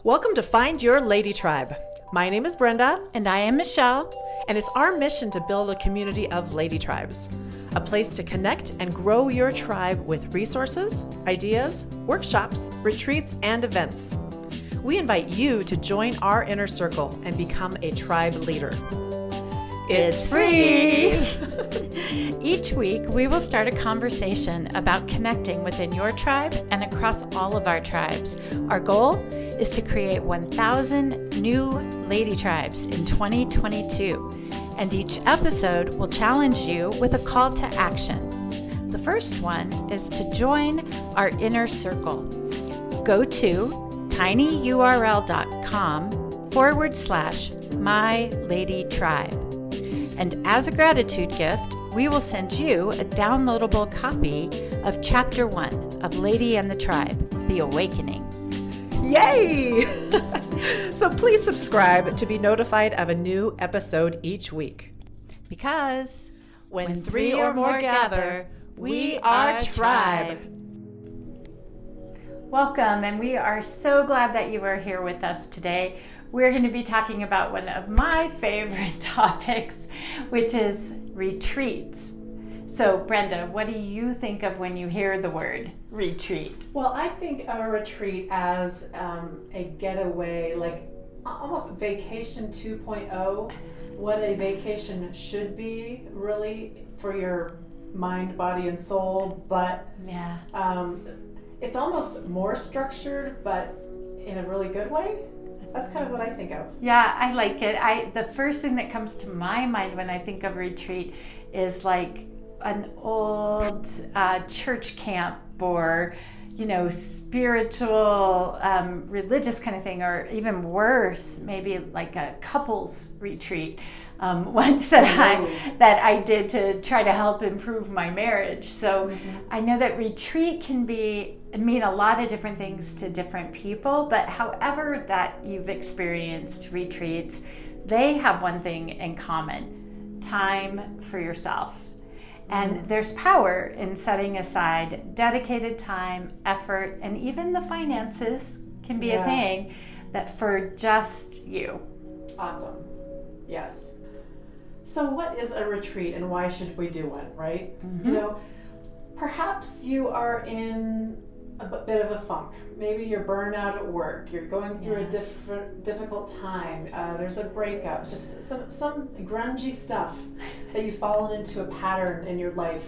Welcome to Find Your Lady Tribe. My name is Brenda. And I am Michelle. And it's our mission to build a community of lady tribes, a place to connect and grow your tribe with resources, ideas, workshops, retreats, and events. We invite you to join our inner circle and become a tribe leader. It's free! Each week, we will start a conversation about connecting within your tribe and across all of our tribes. Our goal is to create 1,000 new lady tribes in 2022. And each episode will challenge you with a call to action. The first one is to join our inner circle. Go to tinyurl.com/myladytribe. And as a gratitude gift, we will send you a downloadable copy of Chapter 1 of Lady and the Tribe, The Awakening. Yay! So please subscribe to be notified of a new episode each week. Because when three or more gather, we are tribe. Welcome, and we are so glad that you are here with us today. We're going to be talking about one of my favorite topics, which is retreats. So, Brenda, what do you think of when you hear the word retreat? Well, I think of a retreat as a getaway, like almost vacation 2.0, what a vacation should be, really, for your mind, body, and soul. But yeah, it's almost more structured, but in a really good way. That's kind of what I think of. Yeah, I like it. The first thing that comes to my mind when I think of retreat is like an old church camp or, spiritual, religious kind of thing, or even worse, maybe like a couples retreat. Once that I did to try to help improve my marriage. So I know that retreat can mean a lot of different things to different people, but however that you've experienced retreats, they have one thing in common: time for yourself. And there's power in setting aside dedicated time, effort, and even the finances can be a thing that for just you. Awesome. Yes. So what is a retreat and why should we do one, right? Perhaps you are in a bit of a funk. Maybe you're burned out at work. You're going through a difficult time. There's a breakup. Just some grungy stuff that you've fallen into a pattern in your life.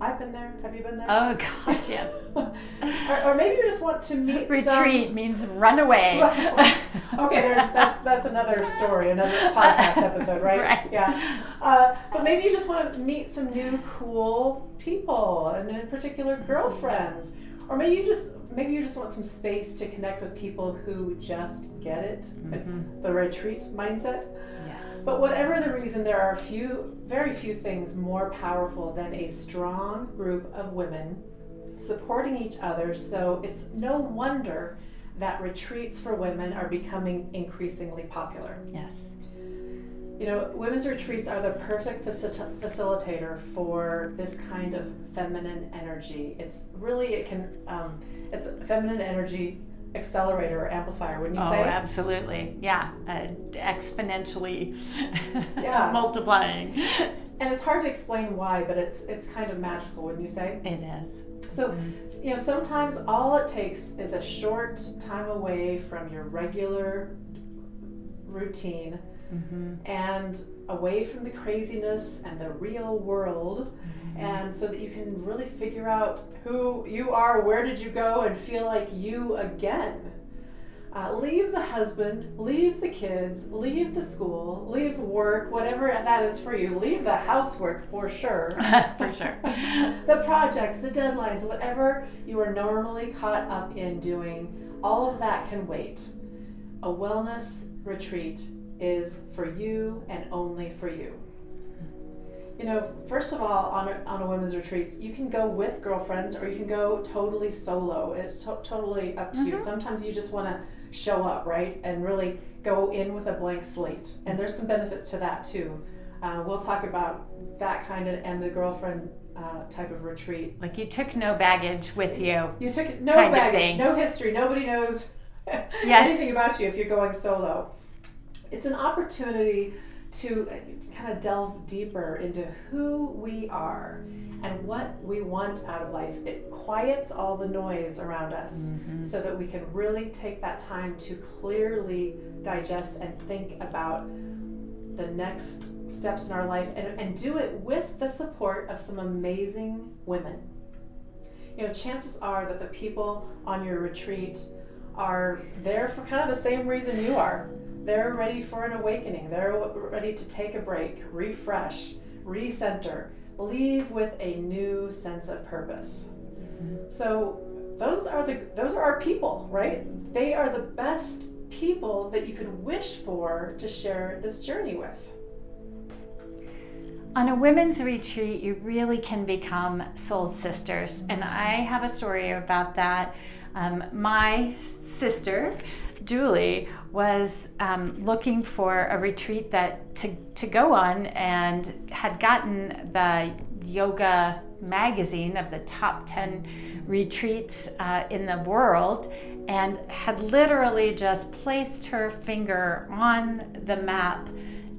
I've been there. Have you been there? Oh gosh, yes. or maybe you just want to meet. Retreat means run away. Okay, that's another story, another podcast episode, right? Right. Yeah. But maybe you just want to meet some new cool people, and in particular girlfriends. Or maybe you just want some space to connect with people who just get it, the retreat mindset. Yes. But whatever the reason, there are very few things more powerful than a strong group of women supporting each other. So it's no wonder that retreats for women are becoming increasingly popular. Yes. Women's retreats are the perfect facilitator for this kind of feminine energy. It's a feminine energy accelerator or amplifier, wouldn't you say? Oh, absolutely. Yeah, exponentially multiplying. And it's hard to explain why, but it's kind of magical, wouldn't you say? It is. So, sometimes all it takes is a short time away from your regular routine and away from the craziness and the real world, and so that you can really figure out who you are, where did you go, and feel like you again. Leave the husband, leave the kids, leave the school, leave work, whatever that is for you. Leave the housework for sure. For sure. The projects, the deadlines, whatever you are normally caught up in doing, all of that can wait. A wellness retreat is for you and only for you. First of all, on a women's retreat, you can go with girlfriends or you can go totally solo. It's totally up to you. Sometimes you just want to show up, right? And really go in with a blank slate. And there's some benefits to that too. We'll talk about that kind of and the girlfriend type of retreat. Like you took no baggage with you. You took no baggage, no history. Nobody knows anything about you if you're going solo. It's an opportunity to kind of delve deeper into who we are and what we want out of life. It quiets all the noise around us so that we can really take that time to clearly digest and think about the next steps in our life, and do it with the support of some amazing women. You know, chances are that the people on your retreat are there for kind of the same reason you are. They're ready for an awakening. They're ready to take a break, refresh, recenter, leave with a new sense of purpose. So those are our people, right? They are the best people that you could wish for to share this journey with. On a women's retreat, you really can become soul sisters, and I have a story about that. My sister, Julie, was looking for a retreat to go on, and had gotten the yoga magazine of the top 10 retreats in the world, and had literally just placed her finger on the map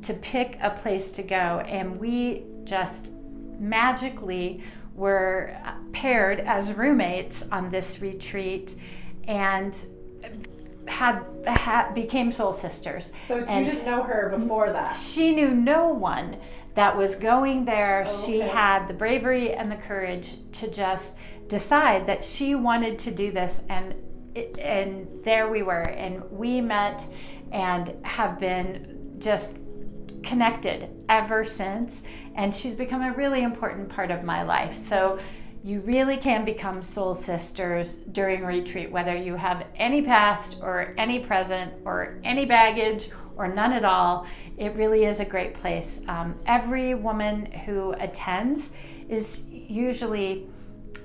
to pick a place to go. And we just magically were paired as roommates on this retreat, and became soul sisters. So you didn't know her before that? She knew no one that was going there. Oh, okay. She had the bravery and the courage to just decide that she wanted to do this, and there we were, and we met and have been just connected ever since, and she's become a really important part of my life. So you really can become soul sisters during retreat, whether you have any past or any present or any baggage or none at all. It really is a great place. Every woman who attends is usually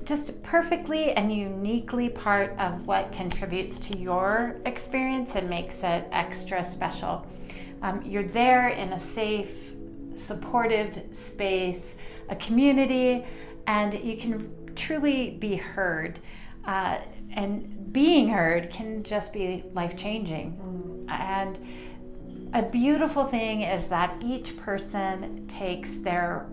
just perfectly and uniquely part of what contributes to your experience and makes it extra special. You're there in a safe, supportive space, a community, and you can truly be heard. And being heard can just be life-changing. And a beautiful thing is that each person takes their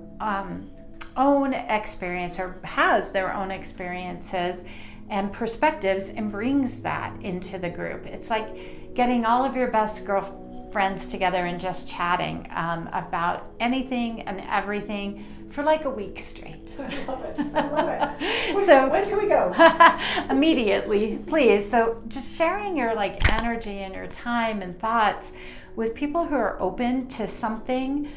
own experience, or has their own experiences and perspectives, and brings that into the group. It's like getting all of your best girlfriends together and just chatting about anything and everything for like a week straight. I love it. I love it. So when can we go? Immediately, please. So just sharing your like energy and your time and thoughts with people who are open to something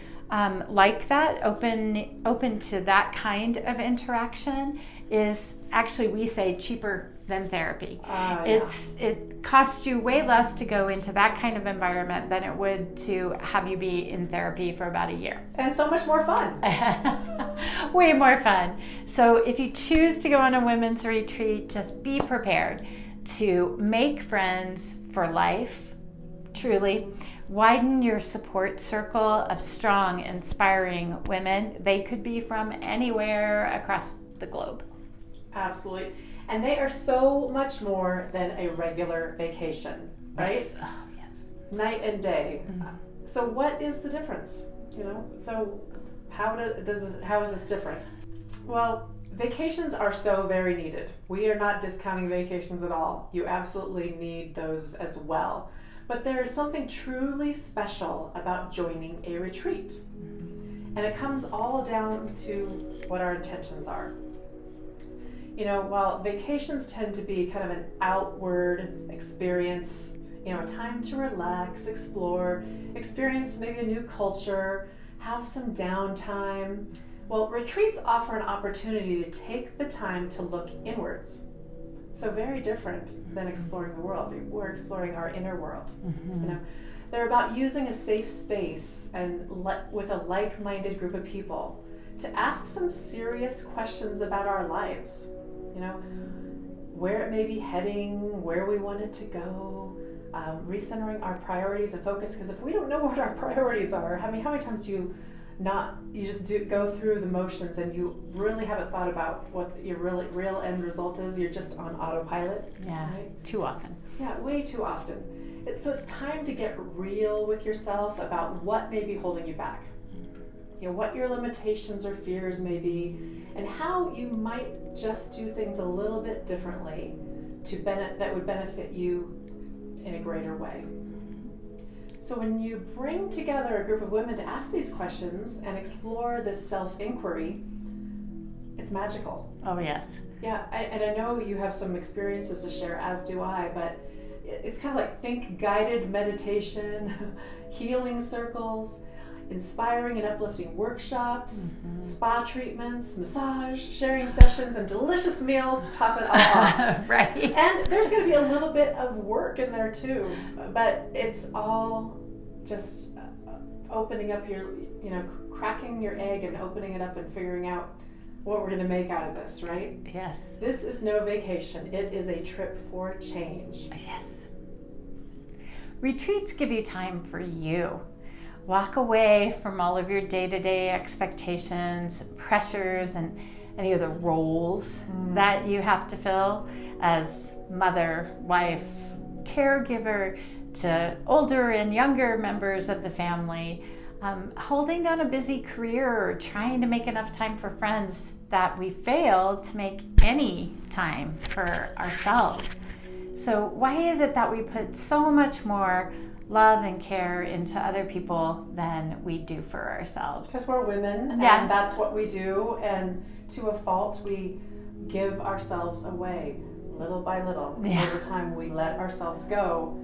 like that, open to that kind of interaction, is actually, we say, cheaper than therapy. It costs you way less to go into that kind of environment than it would to have you be in therapy for about a year. And so much more fun. Way more fun. So if you choose to go on a women's retreat, just be prepared to make friends for life, truly. Widen your support circle of strong, inspiring women. They could be from anywhere across the globe. Absolutely. And they are so much more than a regular vacation, right? Yes. Oh, yes. Night and day. So what is the difference? You know, so how is this different? Well, vacations are so very needed. We are not discounting vacations at all. You absolutely need those as well. But there is something truly special about joining a retreat. And it comes all down to what our intentions are. You know, while vacations tend to be kind of an outward experience, you know, a time to relax, explore, experience maybe a new culture, have some downtime. Well, retreats offer an opportunity to take the time to look inwards. So very different than exploring the world. We're exploring our inner world. You know, they're about using a safe space and with a like-minded group of people to ask some serious questions about our lives. You know, where it may be heading, where we want it to go, recentering our priorities and focus. Because if we don't know what our priorities are, how many times do you just go through the motions and you really haven't thought about what your real end result is. You're just on autopilot. Yeah, right? Too often. Yeah, way too often. So it's time to get real with yourself about what may be holding you back. What your limitations or fears may be, and how you might just do things a little bit differently that would benefit you in a greater way. So when you bring together a group of women to ask these questions and explore this self-inquiry, it's magical. Oh, yes. Yeah, and I know you have some experiences to share, as do I, but it's kind of like think guided meditation, healing circles, inspiring and uplifting workshops, spa treatments, massage, sharing sessions, and delicious meals to top it all off. Right. And there's going to be a little bit of work in there too, but it's all just opening up cracking your egg and opening it up and figuring out what we're going to make out of this, right? Yes. This is no vacation. It is a trip for change. Yes. Retreats give you time for you. Walk away from all of your day-to-day expectations, pressures, and any of the roles that you have to fill as mother, wife, caregiver to older and younger members of the family, holding down a busy career or trying to make enough time for friends that we fail to make any time for ourselves. So why is it that we put so much more love and care into other people than we do for ourselves? Because we're women, and that's what we do, and to a fault we give ourselves away little by little. Over time we let ourselves go.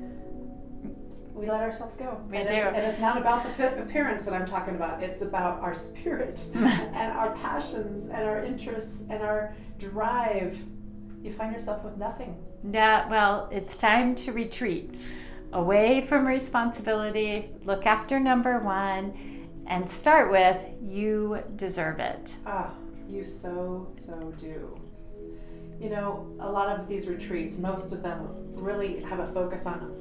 We do. And it's not about the appearance that I'm talking about. It's about our spirit and our passions and our interests and our drive. You find yourself with nothing. Yeah, well, it's time to retreat. Away from responsibility, look after number one, and start with, you deserve it. You so do. A lot of these retreats, most of them really have a focus on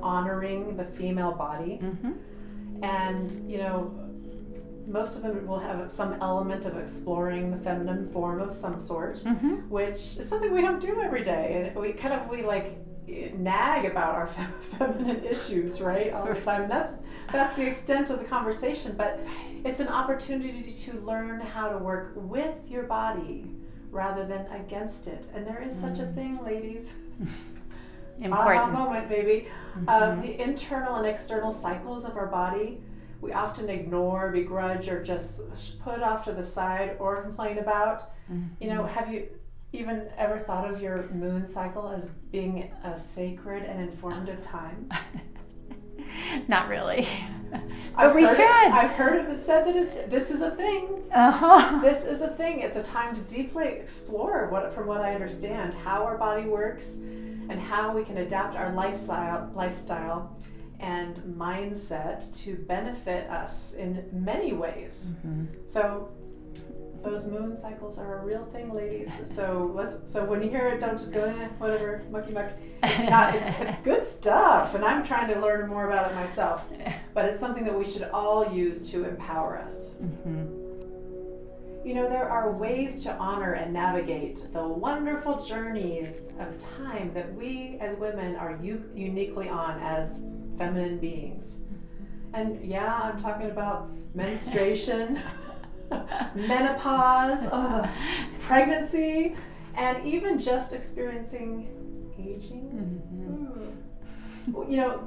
honoring the female body. And, most of them will have some element of exploring the feminine form of some sort, which is something we don't do every day. And we nag about our feminine issues, right, all the time. That's the extent of the conversation, but it's an opportunity to learn how to work with your body rather than against it. And there is such a thing, ladies. Important. Aha moment, baby. The internal and external cycles of our body, we often ignore, begrudge, or just put off to the side or complain about. Have you even ever thought of your moon cycle as being a sacred and informative time? Not really. But we should. I've heard it said that this is a thing. This is a thing. It's a time to deeply explore, from what I understand, how our body works and how we can adapt our lifestyle and mindset to benefit us in many ways. So those moon cycles are a real thing, ladies. So when you hear it, don't just go, whatever, mucky muck. It's good stuff, and I'm trying to learn more about it myself. But it's something that we should all use to empower us. There are ways to honor and navigate the wonderful journey of time that we as women are uniquely on as feminine beings. And I'm talking about menstruation, menopause, pregnancy, and even just experiencing aging.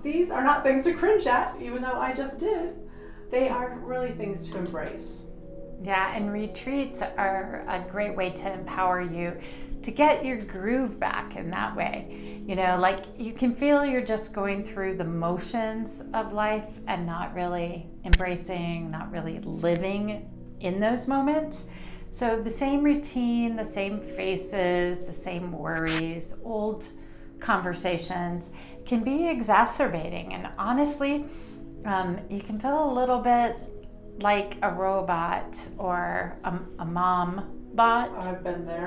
These are not things to cringe at, even though I just did. They are really things to embrace. Yeah, and retreats are a great way to empower you to get your groove back in that way. You can feel you're just going through the motions of life and not really embracing, not really living in those moments. So the same routine, the same faces, the same worries, old conversations can be exacerbating. And honestly, you can feel a little bit like a robot or a mom bot. I've been there.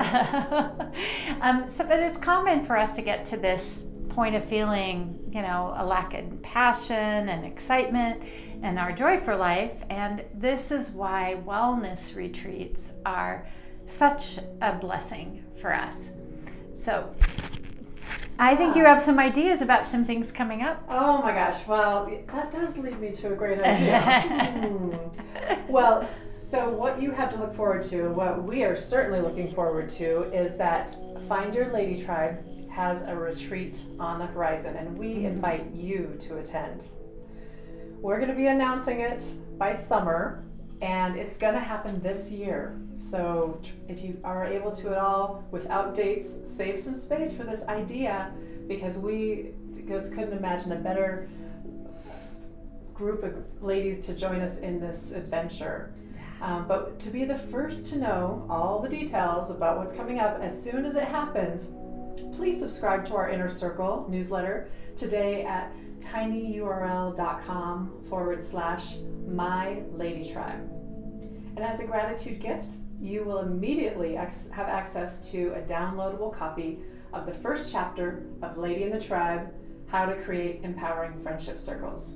But it's common for us to get to this point of feeling, a lack of passion and excitement and our joy for life. And this is why wellness retreats are such a blessing for us. So I think you have some ideas about some things coming up. Oh my gosh, well, that does lead me to a great idea. Well, so what you have to look forward to, what we are certainly looking forward to, is that Find Your Lady Tribe has a retreat on the horizon, and we invite you to attend. We're going to be announcing it by summer, and it's going to happen this year. So if you are able to at all, without dates, save some space for this idea, because we just couldn't imagine a better group of ladies to join us in this adventure. But to be the first to know all the details about what's coming up as soon as it happens, please subscribe to our Inner Circle newsletter today at tinyurl.com/myladytribe. And as a gratitude gift, you will immediately have access to a downloadable copy of the first chapter of Lady in the Tribe, How to Create Empowering Friendship Circles.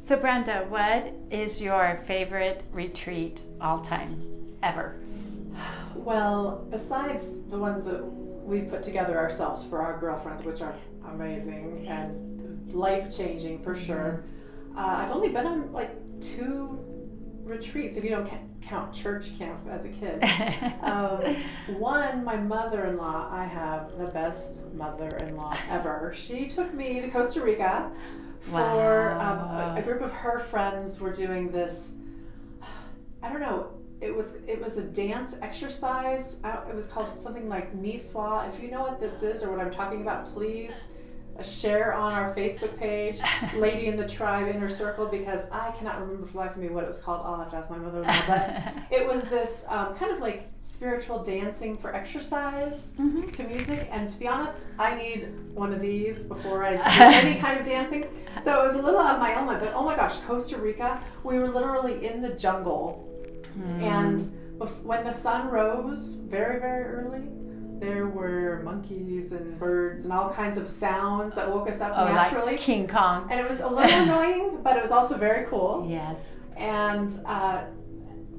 So Brenda, what is your favorite retreat all time, ever? Well, besides the ones that we've put together ourselves for our girlfriends, which are amazing and life-changing for sure, I've only been on like 2 retreats, if you don't count church camp as a kid. One, my mother-in-law, I have the best mother-in-law ever. She took me to Costa Rica for a group of her friends were doing this, I don't know, it was a dance exercise. It was called something like Niswa. If you know what this is or what I'm talking about, please share on our Facebook page, Lady in the Tribe Inner Circle, because I cannot remember for the life of me what it was called. I'll have to ask my mother-in-law. But it was this kind of like spiritual dancing for exercise to music. And to be honest, I need one of these before I do any kind of dancing. So it was a little out of my element. But oh my gosh, Costa Rica, we were literally in the jungle. And when the sun rose very, very early, there were monkeys and birds and all kinds of sounds that woke us up naturally. Like King Kong. And it was a little annoying, but it was also very cool. Yes. And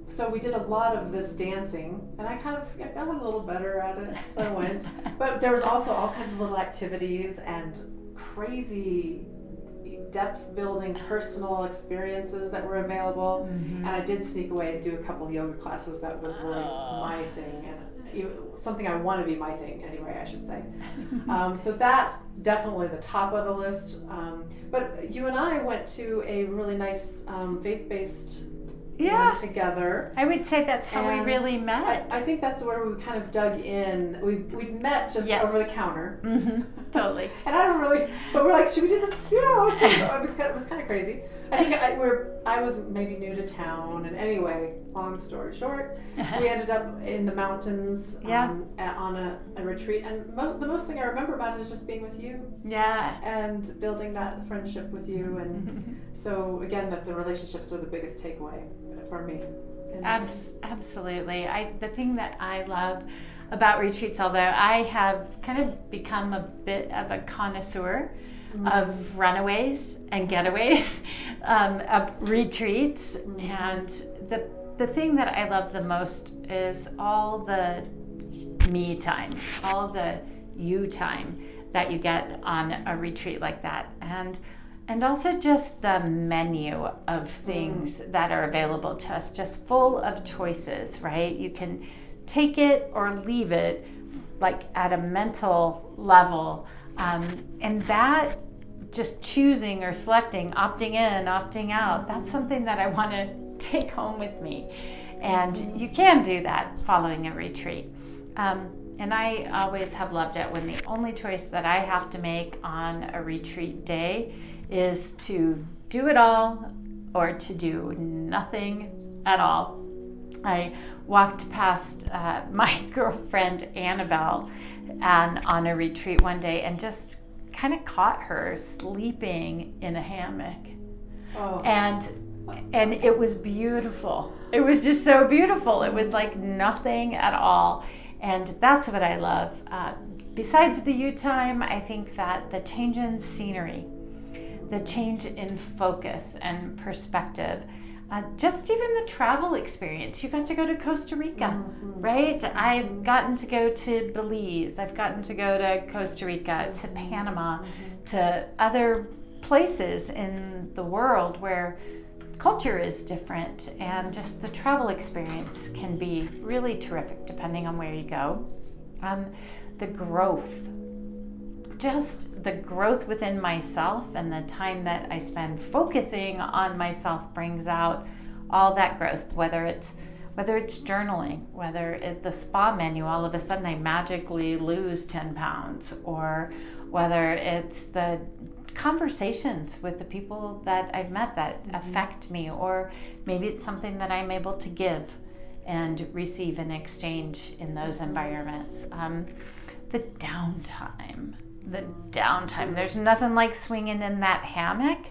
so we did a lot of this dancing, and I kind of got a little better at it as I went. But there was also all kinds of little activities and crazy depth-building personal experiences that were available. And I did sneak away and do a couple yoga classes. That was really my thing, and something I want to be my thing anyway, I should say. So that's definitely the top of the list. But you and I went to a really nice faith-based one together. I would say that's how we really met. I think that's where we kind of dug in. We met just over the counter. Totally. And I don't really, but we're like, should we do this? Yeah. So it was kind of crazy. I think I was maybe new to town, and anyway, long story short, we ended up in the mountains on a retreat, and the most thing I remember about it is just being with you. Yeah. And building that friendship with you, and so again, that the relationships are the biggest takeaway for me. Absolutely. The thing that I love about retreats, although I have kind of become a bit of a connoisseur of runaways and getaways, of retreats, and the thing that I love the most is all the me time, all the you time that you get on a retreat like that, and also just the menu of things that are available to us, just full of choices, right? You can take it or leave it, like at a mental level, and that just choosing or selecting, opting in, opting out, that's something that I want to take home with me. And you can do that following a retreat. And I always have loved it when the only choice that I have to make on a retreat day is to do it all or to do nothing at all. I walked past my girlfriend Annabelle on a retreat one day and just kind of caught her sleeping in a hammock. And it was beautiful. It was just so beautiful. It was like nothing at all. And that's what I love. Besides the you time, I think that the change in scenery, the change in focus and perspective. Just even the travel experience. You got to go to Costa Rica, right? I've gotten to go to Belize. I've gotten to go to Costa Rica, to Panama, to other places in the world where culture is different, and just the travel experience can be really terrific depending on where you go. The growth. Just the growth within myself and the time that I spend focusing on myself brings out all that growth, whether it's journaling, whether it's the spa menu, all of a sudden I magically lose 10 pounds, or whether it's the conversations with the people that I've met that affect me, or maybe it's something that I'm able to give and receive in exchange in those environments. The downtime. There's nothing like swinging in that hammock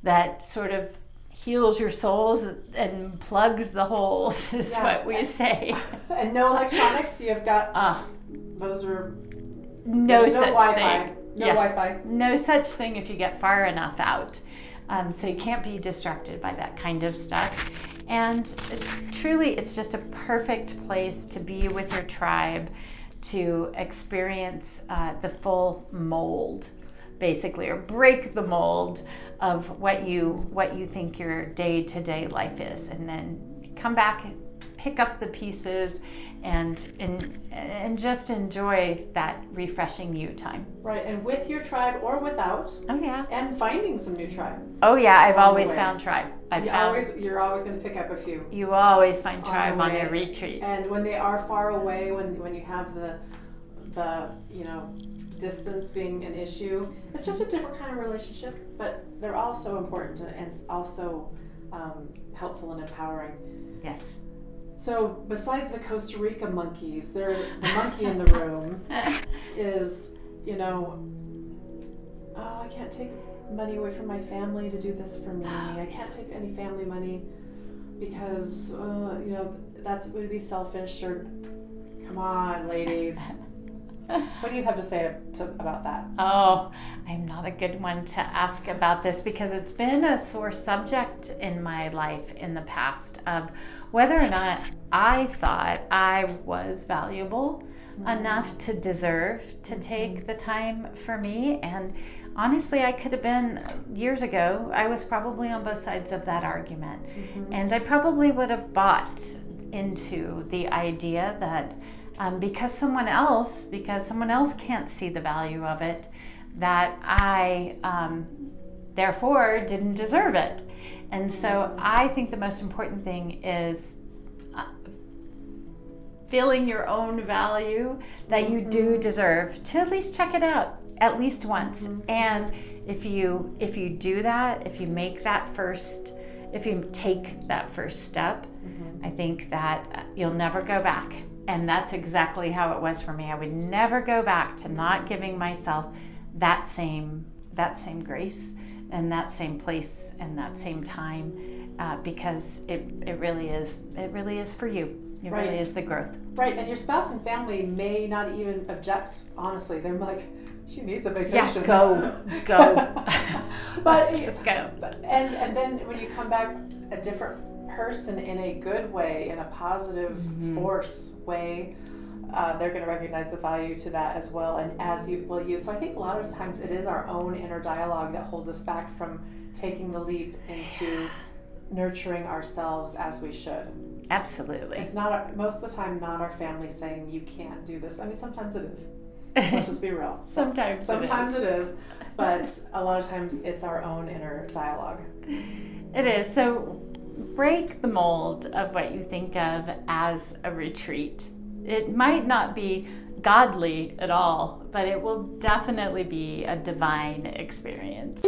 that sort of heals your souls and plugs the holes, is what we say. And no electronics. You've got those are no such Wi-Fi. thing. No Wi-Fi. No such thing if you get far enough out. So you can't be distracted by that kind of stuff. And truly, it's just a perfect place to be with your tribe, to experience the full mold, basically, or break the mold of what you think your day-to-day life is, and then come back, pick up the pieces, and just enjoy that refreshing you time. Right, and with your tribe or without. Oh yeah. And finding some new tribe. Oh yeah, I've always found tribe. You're always going to pick up a few. You always find tribe on your retreat. And when they are far away, when you have the distance being an issue, it's just a different kind of relationship, but they're also important and also helpful and empowering. Yes. So besides the Costa Rica monkeys, the monkey in the room is, I can't take money away from my family to do this for me. I can't take any family money because, that would be selfish, or come on, ladies. What do you have to say about that? Oh, I'm not a good one to ask about this, because it's been a sore subject in my life in the past of whether or not I thought I was valuable enough to deserve to take the time for me. And honestly, I could have been, years ago, I was probably on both sides of that argument. And I probably would have bought into the idea that because someone else can't see the value of it, that I therefore didn't deserve it. And so I think the most important thing is feeling your own value, that you do deserve to at least check it out at least once. And if you do that, if you take that first step, I think that you'll never go back. And that's exactly how it was for me. I would never go back to not giving myself that same grace and that same place and that same time, because it really is for you. It really is the growth. Right, and your spouse and family may not even object. Honestly, they're like, she needs a vacation. Yeah, go. But just go. And then when you come back a different person in a good way, in a positive force way, they're going to recognize the value to that as well, and as you will you. So I think a lot of times it is our own inner dialogue that holds us back from taking the leap into nurturing ourselves as we should. Absolutely. It's not most of the time not our family saying you can't do this. I mean, sometimes it is. Let's just be real. Sometimes it is, but a lot of times it's our own inner dialogue. It is. So break the mold of what you think of as a retreat. It might not be godly at all, but it will definitely be a divine experience.